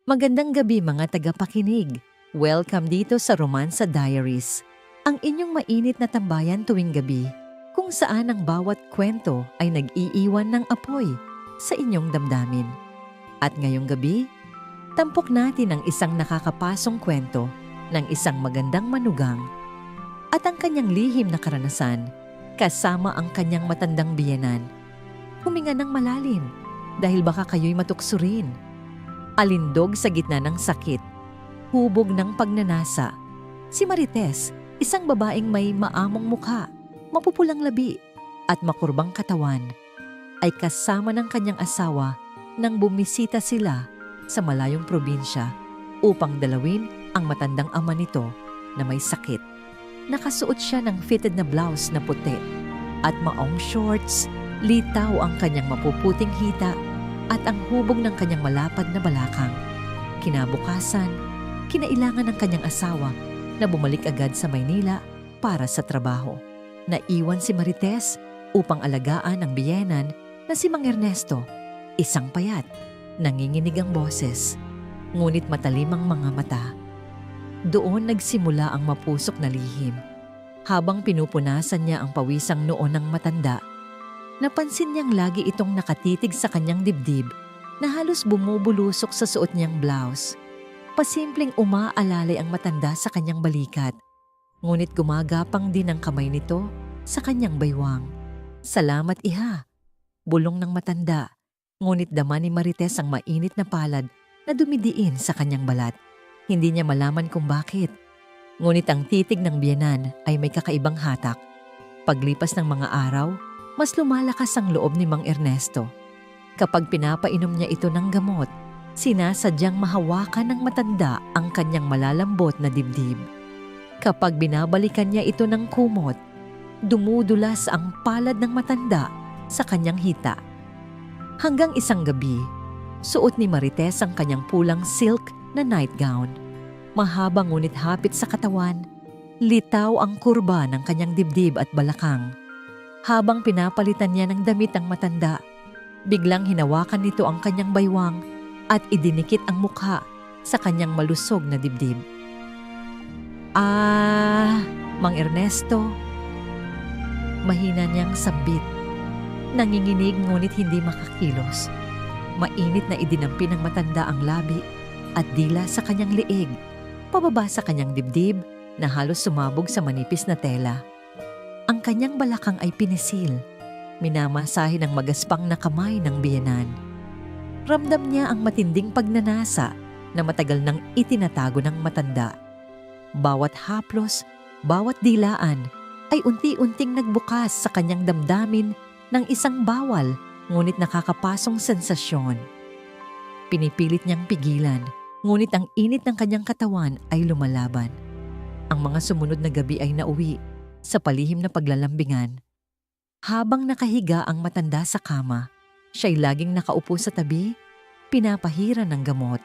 Magandang gabi mga tagapakinig. Welcome dito sa Romansa Diaries, ang inyong mainit na tambayan tuwing gabi, kung saan ang bawat kwento ay nag-iiwan ng apoy sa inyong damdamin. At ngayong gabi, tampok natin ang isang nakakapasong kwento ng isang magandang manugang at ang kanyang lihim na karanasan kasama ang kanyang matandang biyenan. Huminga ng malalim dahil baka kayo'y matukso rin. Alindog sa gitna ng sakit, hubog ng pagnanasa. Si Marites, isang babaeng may maamong mukha, mapupulang labi at makurbang katawan, ay kasama ng kanyang asawa nang bumisita sila sa malayong probinsya upang dalawin ang matandang ama nito na may sakit. Nakasuot siya ng fitted na blouse na puti at maong shorts, litaw ang kanyang mapuputing hita at ang hubog ng kanyang malapad na balakang. Kinabukasan, kinailangan ng kanyang asawa na bumalik agad sa Maynila para sa trabaho. Naiwan si Marites upang alagaan ang biyenan na si Mang Ernesto, isang payat, nanginginig ang boses, ngunit matalim ang mga mata. Doon nagsimula ang mapusok na lihim. Habang pinupunasan niya ang pawisang noo ng matanda, napansin niyang lagi itong nakatitig sa kanyang dibdib na halos bumubulusok sa suot niyang blouse. Pasimpleng umaalalay ang matanda sa kanyang balikat, ngunit gumagapang din ang kamay nito sa kanyang baywang. "Salamat, iha," bulong ng matanda, ngunit dama ni Marites ang mainit na palad na dumidiin sa kanyang balat. Hindi niya malaman kung bakit, ngunit ang titig ng biyenan ay may kakaibang hatak. Paglipas ng mga araw, mas lumalakas ang loob ni Mang Ernesto. Kapag pinapainom niya ito ng gamot, sinasadyang mahawakan ng matanda ang kanyang malalambot na dibdib. Kapag binabalikan niya ito ng kumot, dumudulas ang palad ng matanda sa kanyang hita. Hanggang isang gabi, suot ni Marites ang kanyang pulang silk na nightgown. Mahaba ngunit hapit sa katawan, litaw ang kurba ng kanyang dibdib at balakang. Habang pinapalitan niya ng damit ang matanda, biglang hinawakan nito ang kanyang baywang at idinikit ang mukha sa kanyang malusog na dibdib. Mang Ernesto," mahina niyang sambit. Nanginginig ngunit hindi makakilos. Mainit na idinampi ng matanda ang labi at dila sa kanyang leeg, pababa sa kanyang dibdib na halos sumabog sa manipis na tela. Ang kanyang balakang ay pinisil, minamasahe ng magaspang na kamay ng biyenan. Ramdam niya ang matinding pagnanasa na matagal nang itinatago ng matanda. Bawat haplos, bawat dilaan ay unti-unting nagbukas sa kanyang damdamin ng isang bawal ngunit nakakapasong sensasyon. Pinipilit niyang pigilan, ngunit ang init ng kanyang katawan ay lumalaban. Ang mga sumunod na gabi ay nauwi sa palihim na paglalambingan. Habang nakahiga ang matanda sa kama, siya'y laging nakaupo sa tabi, pinapahiran ng gamot.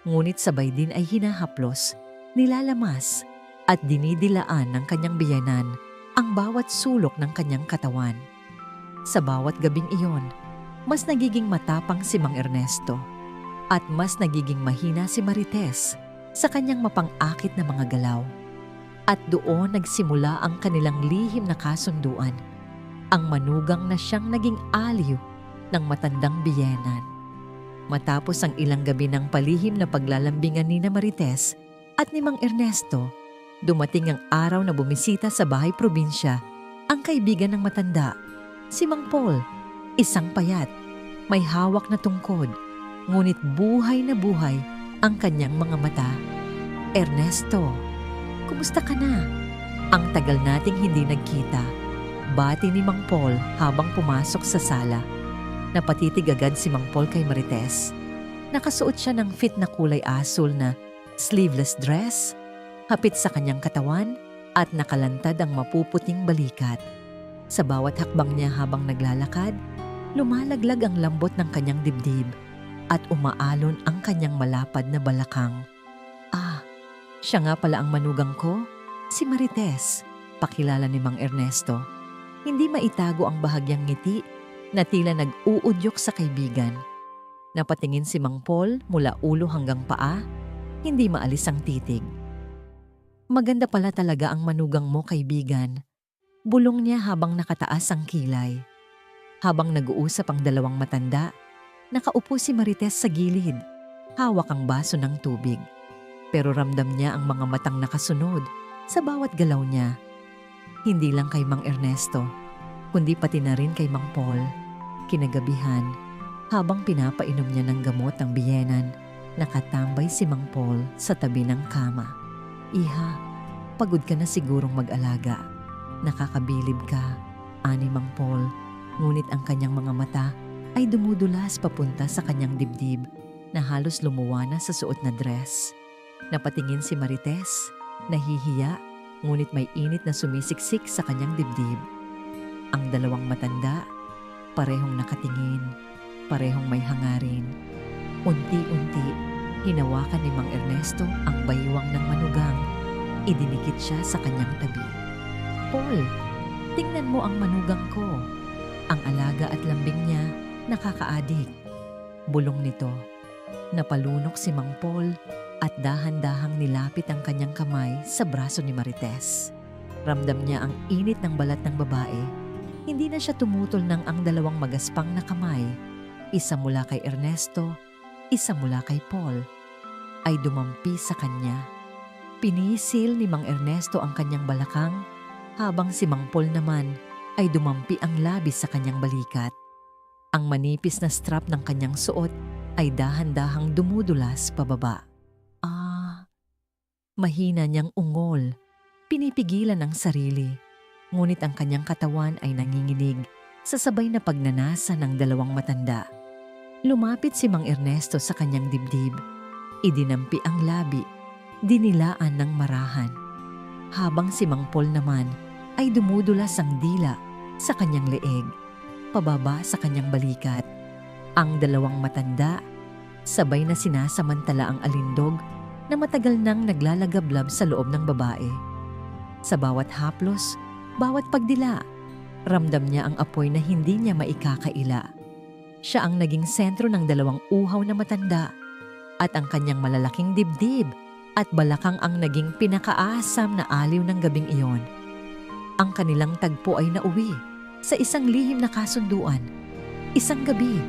Ngunit sabay din ay hinahaplos, nilalamas at dinidilaan ng kanyang biyenan ang bawat sulok ng kanyang katawan. Sa bawat gabing iyon, mas nagiging matapang si Mang Ernesto at mas nagiging mahina si Marites sa kanyang mapang-akit na mga galaw. At doon nagsimula ang kanilang lihim na kasunduan, ang manugang na siyang naging aliw ng matandang biyenan. Matapos ang ilang gabi ng palihim na paglalambingan ni Marites at ni Mang Ernesto, dumating ang araw na bumisita sa bahay probinsya ang kaibigan ng matanda, si Mang Paul, isang payat, may hawak na tungkod, ngunit buhay na buhay ang kanyang mga mata. "Ernesto, kumusta ka na? Ang tagal nating hindi nagkita," bati ni Mang Paul habang pumasok sa sala. Napatitig agad si Mang Paul kay Marites. Nakasuot siya ng fit na kulay asul na sleeveless dress, hapit sa kanyang katawan at nakalantad ang mapuputing balikat. Sa bawat hakbang niya habang naglalakad, lumalaglag ang lambot ng kanyang dibdib at umaalon ang kanyang malapad na balakang. Siya nga pala ang manugang ko, si Marites, pakilala ni Mang Ernesto. Hindi maitago ang bahagyang ngiti na tila nag-uudyok sa kaibigan. Napatingin si Mang Paul mula ulo hanggang paa, hindi maalis ang titig. Maganda pala talaga ang manugang mo, kaibigan. Bulong niya habang nakataas ang kilay. Habang nag-uusap ang dalawang matanda, nakaupo si Marites sa gilid, hawak ang baso ng tubig. Pero ramdam niya ang mga matang nakasunod sa bawat galaw niya. Hindi lang kay Mang Ernesto, kundi pati na rin kay Mang Paul. Kinagabihan, habang pinapainom niya ng gamot ang biyenan, nakatambay si Mang Paul sa tabi ng kama. Iha, pagod ka na sigurong mag-alaga. Nakakabilib ka, ani Mang Paul, ngunit ang kanyang mga mata ay dumudulas papunta sa kanyang dibdib na halos lumuwa na sa suot na dress. Napatingin si Marites, nahihiya, ngunit may init na sumisiksik sa kanyang dibdib. Ang dalawang matanda, parehong nakatingin, parehong may hangarin. Unti-unti, hinawakan ni Mang Ernesto ang baywang ng manugang. Idinikit siya sa kanyang tabi. Paul, tingnan mo ang manugang ko. Ang alaga at lambing niya, nakakaadik. Bulong nito. Napalunok si Mang Paul at dahan-dahang nilapit ang kanyang kamay sa braso ni Marites. Ramdam niya ang init ng balat ng babae. Hindi na siya tumutol ng ang dalawang magaspang na kamay. Isa mula kay Ernesto, isa mula kay Paul. Ay dumampi sa kanya. Pinisil ni Mang Ernesto ang kanyang balakang, habang si Mang Paul naman ay dumampi ang labis sa kanyang balikat. Ang manipis na strap ng kanyang suot ay dahan-dahang dumudulas pababa. Mahina niyang ungol, pinipigilan ang sarili, ngunit ang kanyang katawan ay nanginginig sa sabay na pagnanasa ng dalawang matanda. Lumapit si Mang Ernesto sa kanyang dibdib, idinampi ang labi, dinilaan ng marahan. Habang si Mang Paul naman ay dumudulas ang dila sa kanyang leeg, pababa sa kanyang balikat. Ang dalawang matanda, sabay na sinasamantala ang alindog na matagal nang naglalagablab sa loob ng babae. Sa bawat haplos, bawat pagdila, ramdam niya ang apoy na hindi niya maikakaila. Siya ang naging sentro ng dalawang uhaw na matanda at ang kanyang malalaking dibdib at balakang ang naging pinakaasam na aliw ng gabing iyon. Ang kanilang tagpo ay nauwi sa isang lihim na kasunduan, isang gabi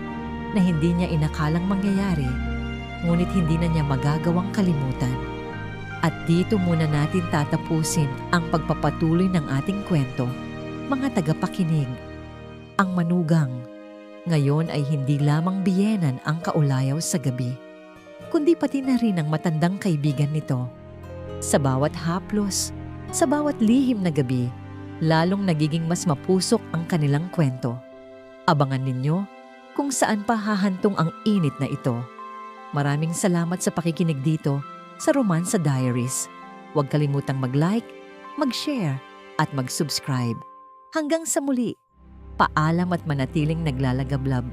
na hindi niya inakalang mangyayari, ngunit hindi na niya magagawang kalimutan. At dito muna natin tatapusin ang pagpapatuloy ng ating kwento, mga tagapakinig. Ang manugang, ngayon ay hindi lamang biyenan ang kaulayaw sa gabi, kundi pati na rin ang matandang kaibigan nito. Sa bawat haplos, sa bawat lihim na gabi, lalong nagiging mas mapusok ang kanilang kwento. Abangan ninyo kung saan pa hahantong ang init na ito. Maraming salamat sa pakikinig dito sa Romansa Diaries. Huwag kalimutang mag-like, mag-share at mag-subscribe. Hanggang sa muli, paalam at manatiling naglalagablab.